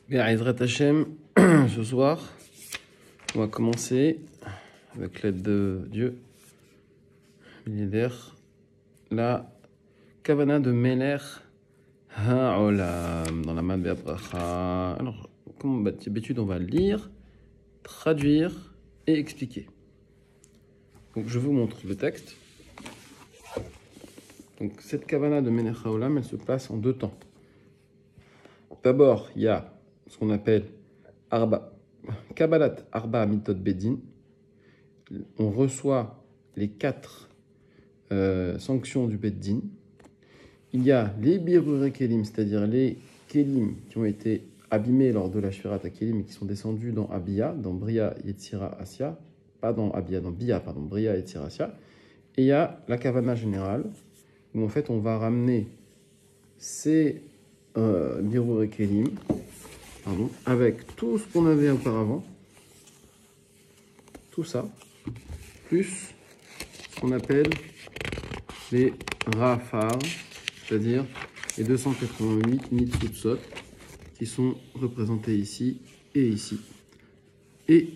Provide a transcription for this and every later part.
Be'ezrat Hashem, ce soir, on va commencer, avec l'aide de Dieu, la Kavana de Meler Ha'olam, dans la main de Be'abracha. Alors, comme d'habitude, on va lire, traduire et expliquer. Donc, je vous montre le texte. Donc, cette Kavana de Meler Ha'olam, elle se passe en deux temps. D'abord, il y a ce qu'on appelle Kabbalat Arba Mitot Bedin. On reçoit les 4 sanctions du Beddin. Il y a les Birure Kelim, c'est-à-dire les Kelim qui ont été abîmés lors de la Shvirat HaKelim et qui sont descendus dans Abia, dans Bria Yetzira Asya, pas dans Abia, dans Bia, pardon, Bria Yetzira Asya. Et il y a la Kavana générale, où en fait on va ramener ces Birure Kelim, avec tout ce qu'on avait auparavant, tout ça, plus ce qu'on appelle les Rafar, c'est-à-dire les 288 Nitzutzot, qui sont représentés ici et ici. Et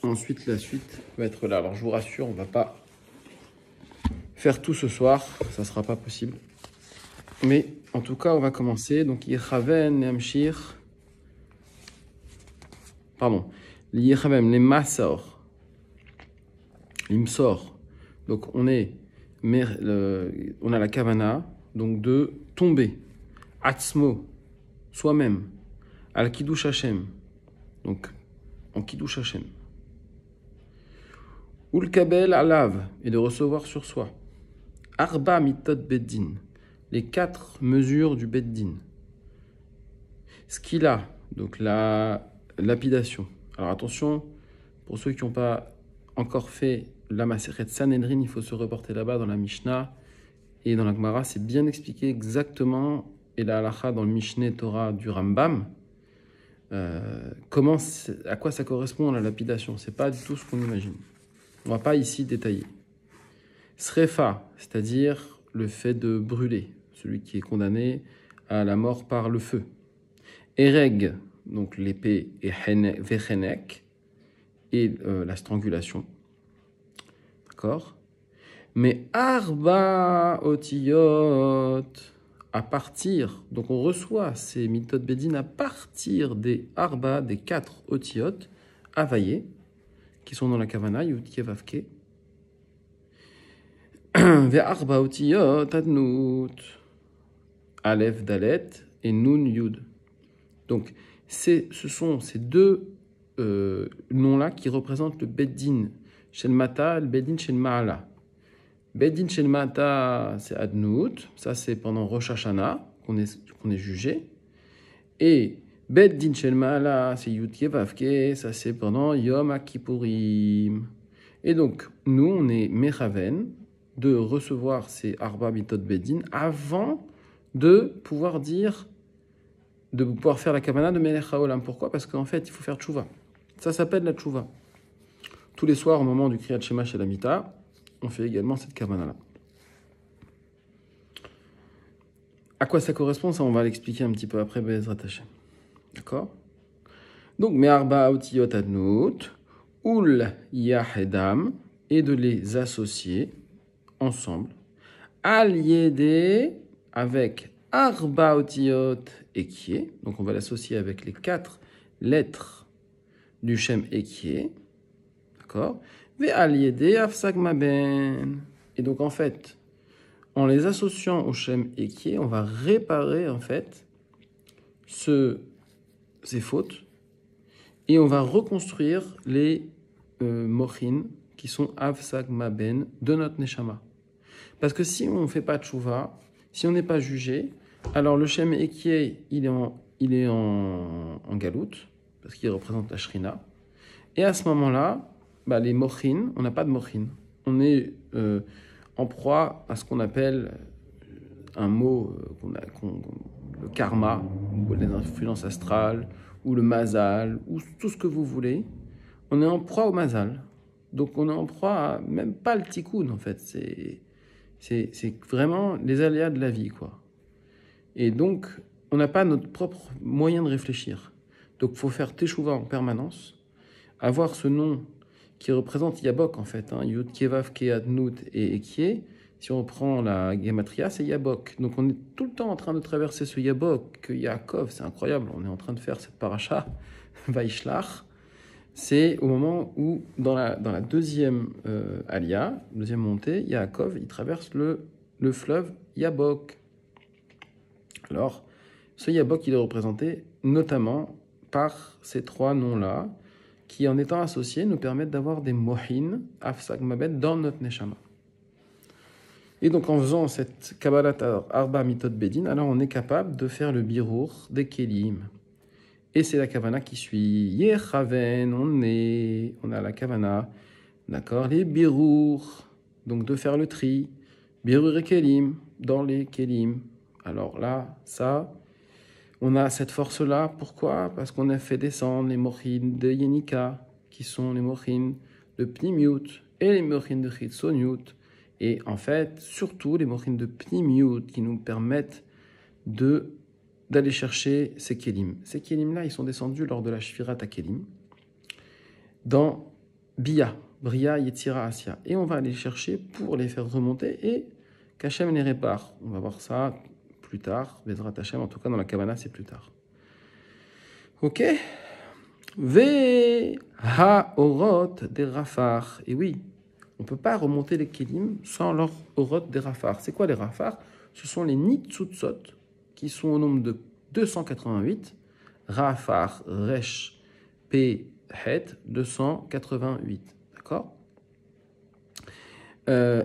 ensuite, la suite va être là. Alors je vous rassure, on ne va pas faire tout ce soir, ça ne sera pas possible. Mais en tout cas, on va commencer. Donc, Yechaven, Amshir. Pardon, les Masor, l'Imsor. Donc on a la Kavana, donc de tomber, Atzmo, soi-même, Al Kiddush Hashem, donc en Kiddush Hashem. Ul Kabel Alav, et de recevoir sur soi. Arba Mitot Beddin, les 4 mesures du Beddin. Skila, donc la lapidation. Alors attention, pour ceux qui n'ont pas encore fait la Maseret Sanhedrin, il faut se reporter là-bas dans la Mishnah et dans la Gemara, c'est bien expliqué exactement, et la Halacha dans le Mishneh Torah du Rambam, à quoi ça correspond la lapidation. C'est pas du tout ce qu'on imagine. On va pas ici détailler. Srefa, c'est-à-dire le fait de brûler, celui qui est condamné à la mort par le feu. Ereg, donc l'épée, et Vechenek, et la strangulation. D'accord? Mais Arba Otiyot, à partir, donc on reçoit ces Mitot Bedin à partir des Arba, des 4 Otiyot, Availlés, qui sont dans la Kavana, Yud Kevavke. Ve Arba Otiyot Adnut, Aleph Dalet et Nun Yud. Donc, ce sont ces deux noms-là qui représentent le Beddin Shel Mata, le Beddin Shel Ma'ala. Beddin Shel Mata, c'est Adnout, ça c'est pendant Rosh Hashanah qu'on est jugé. Et Beddin Shel Ma'ala, c'est Yud Kevavke, ça c'est pendant Yom HaKippurim. Et donc, nous, on est Mechaven de recevoir ces Arba Mitot Beddin avant de pouvoir faire la Kavana de Melech HaOlam. Pourquoi? Parce qu'en fait, il faut faire Tchouva. Ça s'appelle la Tchouva. Tous les soirs, au moment du Kriyat Shema chez la Mita, on fait également cette Kavana-là. À quoi ça correspond? Ça, on va l'expliquer un petit peu après, Be'ezrat Hashem. D'accord? Donc, Me'arba Otiyot Adnut, Ul Yahedam, et de les associer ensemble. Al Yede, avec Arba Otiyot Ekie, donc on va l'associer avec les 4 lettres du Shem Ekie, d'accord? Ve'al Yede Afsak Maben. Et donc en fait, en les associant au Shem Ekie, on va réparer en fait ces fautes et on va reconstruire les mochin qui sont Afsak Maben de notre Neshama. Parce que si on ne fait pas de Tchouva, si on n'est pas jugé, alors le Shem Ekie, il est en galoute, parce qu'il représente la Shrina. Et à ce moment-là, les mochin, on n'a pas de mochin. On est en proie à ce qu'on appelle un mot, le karma, ou les influences astrales, ou le mazal, ou tout ce que vous voulez. On est en proie au mazal. Donc on est en proie à même pas le tikkun, en fait. C'est vraiment les aléas de la vie, quoi. Et donc, on n'a pas notre propre moyen de réfléchir. Donc, il faut faire Teshuvah en permanence, avoir ce nom qui représente Yabok, en fait, hein, Yud, Kevav, Keadnout et Ekie. Si on prend la Gematria, c'est Yabok. Donc, on est tout le temps en train de traverser ce Yabok, que Yaakov, c'est incroyable, on est en train de faire cette paracha, Vaishlach. C'est au moment où, dans la deuxième alia, deuxième montée, Yaakov, il traverse le fleuve Yabok. Alors, ce Yabok, il est représenté notamment par ces trois noms-là, qui, en étant associés, nous permettent d'avoir des mohin, afsak mabet, dans notre neshama. Et donc, en faisant cette Kabbalat Arba Mitot Bedin, alors on est capable de faire le birour des Kelim. Et c'est la Kavana qui suit. Yechaven, on a la Kavana, d'accord, les birour, donc de faire le tri, birour et Kelim, dans les Kelim. Alors là, ça, on a cette force-là. Pourquoi? Parce qu'on a fait descendre les mochines de Yenika, qui sont les mochines de Pnimiut, et les mochines de Chitsoniut. Et en fait, surtout les mochines de Pnimiut, qui nous permettent d'aller chercher ces Kélim. Ces Kélim-là, ils sont descendus lors de la Shvirat à Kélim, dans Bia, Bria, Yetzira, Asya. Et on va aller chercher pour les faire remonter et qu'Hachem les répare. On va voir ça plus tard, Bezrat Hachem, en tout cas dans la Kavana, c'est plus tard. Ok? Ve ha-orot des rafar. Et oui, on ne peut pas remonter les Kélim sans leur orot des rafar. C'est quoi les rafar? Ce sont les nitzutzot, qui sont au nombre de 288, Rafar, Resh, P, Het, 288, d'accord,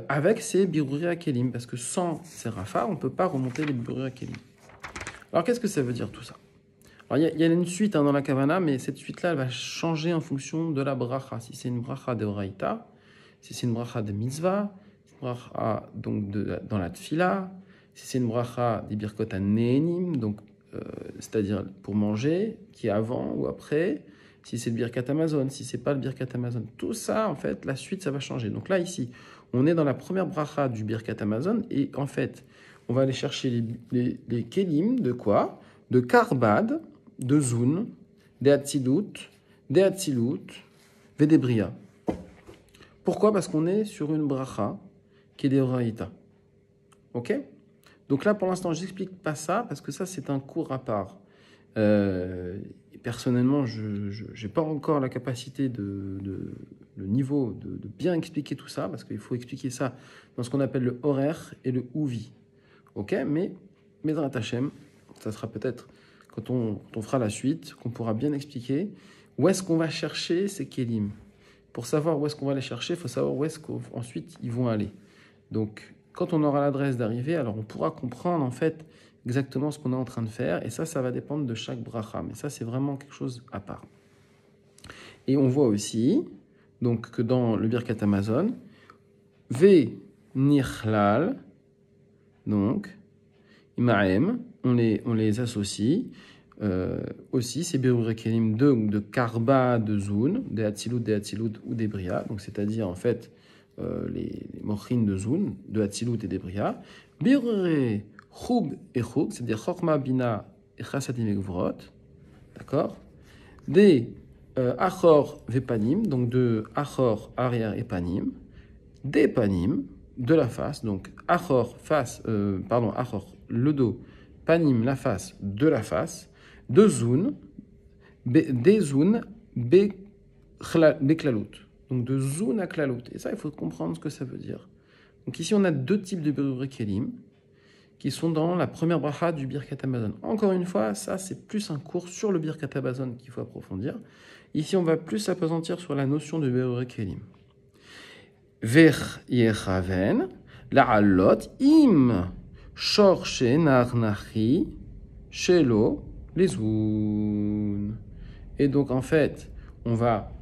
avec ces Biruri Akelim, parce que sans ces Rafar, on ne peut pas remonter les Biruri Akelim. Alors, qu'est-ce que ça veut dire tout ça? Alors, il y a une suite dans la Kavana, mais cette suite-là, elle va changer en fonction de la bracha. Si c'est une bracha de Oraïta, si c'est une bracha de Mitzvah, si c'est une bracha donc dans la Tfila, si c'est une bracha des Birkot Ne'enim, donc c'est-à-dire pour manger, qui est avant ou après, si c'est le Birkat Amazon, si c'est pas le Birkat Amazon, tout ça, en fait, la suite, ça va changer. Donc là, ici, on est dans la première bracha du Birkat Amazon, et en fait, on va aller chercher les Kelim de quoi? De Karbad, de Zun, des Hatzilut, Vedebria. Pourquoi? Parce qu'on est sur une bracha qui est des Oraïta. Ok? Donc là, pour l'instant, je n'explique pas ça, parce que ça, c'est un cours à part. Personnellement, je n'ai pas encore la capacité, le niveau de bien expliquer tout ça, parce qu'il faut expliquer ça dans ce qu'on appelle le horaire et le ouvi. Ok? Mais Bezrat Hachem, ça sera peut-être quand on fera la suite, qu'on pourra bien expliquer où est-ce qu'on va chercher ces kélim. Pour savoir où est-ce qu'on va les chercher, il faut savoir où est-ce qu'ensuite ils vont aller. Donc, quand on aura l'adresse d'arrivée, alors on pourra comprendre en fait exactement ce qu'on est en train de faire. Et ça va dépendre de chaque bracha. Mais ça, c'est vraiment quelque chose à part. Et on voit aussi donc, que dans le Birkat Amazon, Ve Nichlal, donc, Imaem, on les associe. Aussi, c'est Birur Kelim de Karba, de Zun, des Hatzilut ou des Bria. Donc, c'est-à-dire en fait les mochines de Zun, de Hatzilut et des Bria. Birur Chub et Chug, c'est-à-dire Chokma, Bina et Chasadim et Gvrot. D'accord? Des Achor Vepanim, donc de Achor, arrière et Panim. Des Panim, de la face, donc Achor, face, Achor, le dos, Panim, la face, de la face, de Zun, des Zun, Beklalut. Donc de Zun à Klalut. Et ça, il faut comprendre ce que ça veut dire. Donc ici, on a deux types de Birur Kelim qui sont dans la première bracha du Birkat Amazon. Encore une fois, ça, c'est plus un cours sur le Birkat Amazon qu'il faut approfondir. Ici, on va plus s'appesantir sur la notion de Birur Kelim. Vech yechaven, la'alot im shorche narnachi shelo lezun. Et donc en fait, on va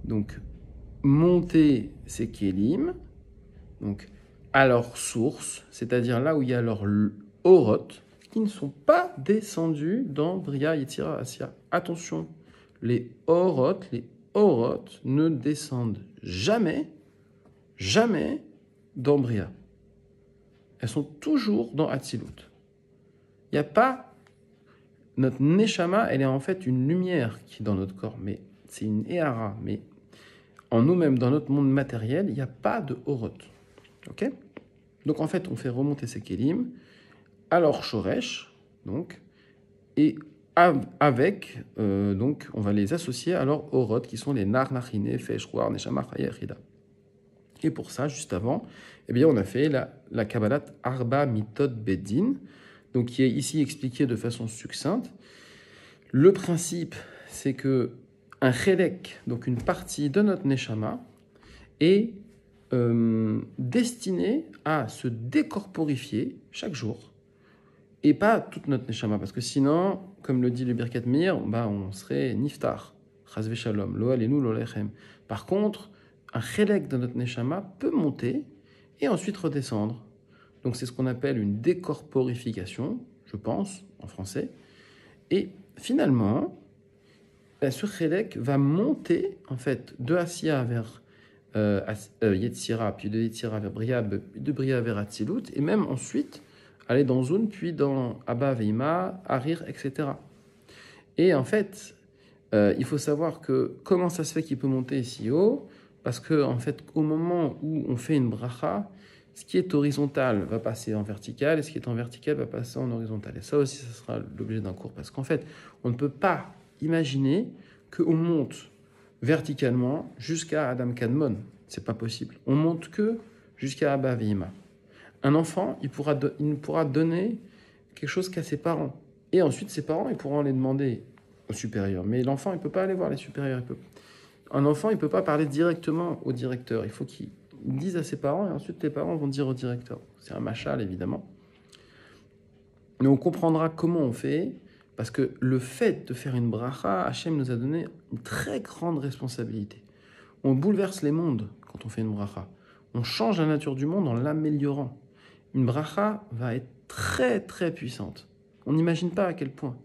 donc monter ces kélim, donc à leur source, c'est-à-dire là où il y a leurs orot, qui ne sont pas descendus dans Bria, Yetzira, Asya. Attention, les orot ne descendent jamais dans Bria. Elles sont toujours dans Hatzilut. Il n'y a pas notre neshama, elle est en fait une lumière qui est dans notre corps, mais c'est une ehara. Mais en nous-mêmes, dans notre monde matériel, il n'y a pas de orot. Ok? Donc en fait, on fait remonter ces kelim à leur shoresh, donc, et avec, donc, on va les associer à leur orot, qui sont les nar, nachine, fesh, roar, neshama, chaya, chida. Et pour ça, juste avant, eh bien, on a fait la Kabbalat Arba Mitot Beddin, donc qui est ici expliqué de façon succincte. Le principe, c'est que un chelek, donc une partie de notre neshama, est destiné à se décorporifier chaque jour, et pas toute notre neshama, parce que sinon, comme le dit le Birkat Meir, bah, on serait niftar, chas v'shalom, lo alenu lo lechem. Par contre, un chelek de notre neshama peut monter et ensuite redescendre. Donc c'est ce qu'on appelle une décorporification, je pense, en français. Et finalement, ce chelek va monter, en fait, de Asiya vers Yetzira, puis de Yetzira vers Bria, de Bria vers Atzilut, et même ensuite aller dans Zun, puis dans Abba, Veima, Harir, etc. Et en fait, il faut savoir que comment ça se fait qu'il peut monter si haut, parce que en fait, au moment où on fait une bracha, ce qui est horizontal va passer en vertical, et ce qui est en vertical va passer en horizontal. Et ça aussi, ça sera l'objet d'un cours, parce qu'en fait, on ne peut pas imaginer qu'on monte verticalement jusqu'à Adam Kadmon. C'est pas possible. On monte que jusqu'à Abba Veima. Un enfant, il ne pourra donner quelque chose qu'à ses parents. Et ensuite, ses parents, ils pourront les demander aux supérieurs. Mais l'enfant, il ne peut pas aller voir les supérieurs. Un enfant, il ne peut pas parler directement au directeur. Il faut qu'il dise à ses parents, et ensuite les parents vont dire au directeur. C'est un machal, évidemment. Mais on comprendra comment on fait, parce que le fait de faire une bracha, Hachem nous a donné une très grande responsabilité. On bouleverse les mondes quand on fait une bracha. On change la nature du monde en l'améliorant. Une bracha va être très très puissante. On n'imagine pas à quel point.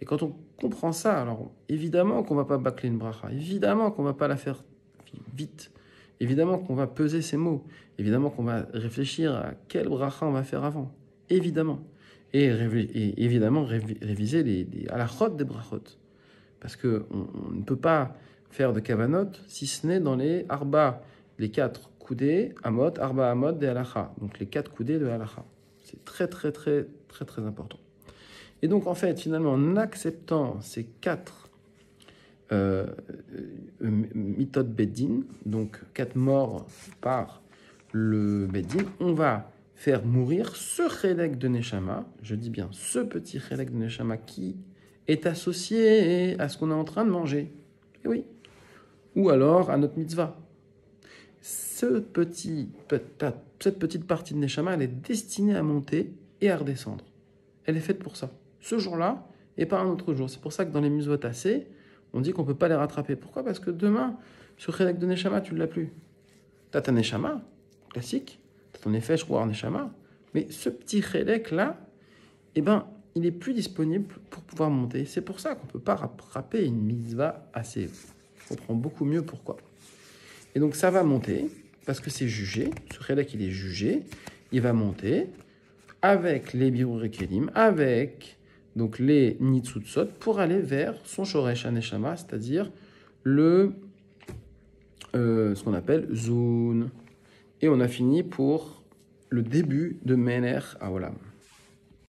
Et quand on comprend ça, alors évidemment qu'on ne va pas bâcler une bracha, évidemment qu'on ne va pas la faire vite, évidemment qu'on va peser ses mots, évidemment qu'on va réfléchir à quelle bracha on va faire avant, évidemment. Et évidemment réviser les halachot des brachot. Parce qu'on ne peut pas faire de kavanot si ce n'est dans les arba, les 4 coudées, amot, arba amot des halacha. Donc les 4 coudées de halacha. C'est très très très très très important. Et donc en fait, finalement, en acceptant ces 4 mitot beddin, donc 4 morts par le beddin, on va faire mourir ce chelek de neshama, je dis bien ce petit chelek de neshama qui est associé à ce qu'on est en train de manger. Et oui. Ou alors à notre mitzvah. Cette petite partie de neshama, elle est destinée à monter et à redescendre. Elle est faite pour ça. Ce jour-là et pas un autre jour. C'est pour ça que dans les mitzvot assez, on dit qu'on ne peut pas les rattraper. Pourquoi? Parce que demain, ce chelek de neshama, tu ne l'as plus. Tu as ta neshama, classique, tu as ton nefesh, roar neshama, mais ce petit chelek-là, eh ben, il n'est plus disponible pour pouvoir monter. C'est pour ça qu'on ne peut pas rattraper une mitzvah assez. On comprend beaucoup mieux pourquoi. Et donc ça va monter, parce que c'est jugé, ce chelek il est jugé, il va monter avec les birur kelim, avec donc les nitzutzot, pour aller vers son shoresh haneshama, c'est-à-dire ce qu'on appelle zun. Et on a fini pour le début de Mener Haolam.